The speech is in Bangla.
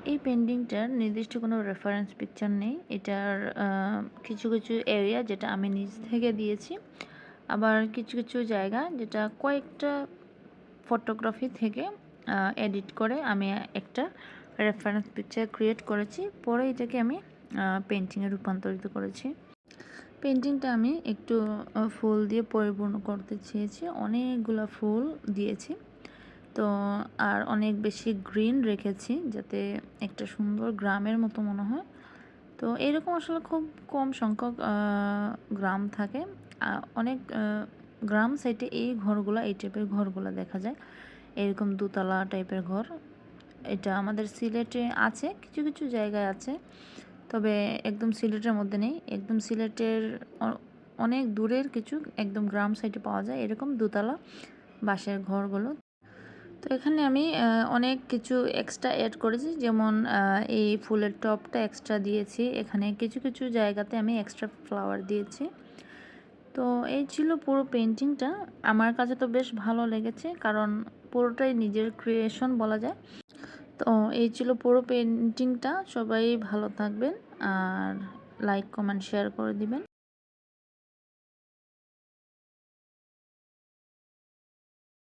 এই পেইন্টিংটার নির্দিষ্ট কোনো রেফারেন্স পিকচার নেই। এটার কিছু, কিছু এরিয়া যেটা আমি নিজ থেকে দিয়েছি। আবার কিছু, কিছু জায়গা যেটা কয়েকটা ফটোগ্রাফি থেকে এডিট করে আমি একটা রেফারেন্স পিকচার ক্রিয়েট করেছি। পরে এটাকে আমি পেইন্টিংয়ে রূপান্তরিত করেছি। পেইন্টিংটা আমি একটু ফুল দিয়ে পরিপূর্ণ করতে চেয়েছি। অনেকগুলা ফুল দিয়েছি। তো আর অনেক বেশি গ্রিন রেখেছি যাতে একটা সুন্দর গ্রামের মতো মনে হয়। তো এরকম আসলে খুব কম সংখ্যক গ্রাম থাকে। অনেক গ্রাম সাইডে এই ঘরগুলা, এই টাইপের ঘরগুলা দেখা যায়। এরকম দোতলা টাইপের ঘর। এটা আমাদের সিলেটে আছে, কিছু, কিছু জায়গায় আছে। তবে একদম সিলেটের মধ্যে নেই। একদম সিলেটের অনেক দূরের কিছু একদম গ্রাম সাইডে পাওয়া যায় এরকম দোতলা বাঁশের ঘরগুলো। তো এখানে আমি অনেক কিছু এক্সট্রা অ্যাড করেছি, যেমন এই ফুলের টপটা এক্সট্রা দিয়েছি। এখানে কিছু, কিছু জায়গাতে আমি এক্সট্রা ফ্লাওয়ার দিয়েছি। তো এই ছিল পুরো পেইন্টিংটা। আমার কাছে তো বেশ ভালো লেগেছে, কারণ পুরোটাই নিজের ক্রিয়েশন বলা যায়। তো এই ছিল পুরো পেইন্টিংটা। সবাই ভালো থাকবেন আর লাইক, কমেন্ট, শেয়ার করে দিবেন।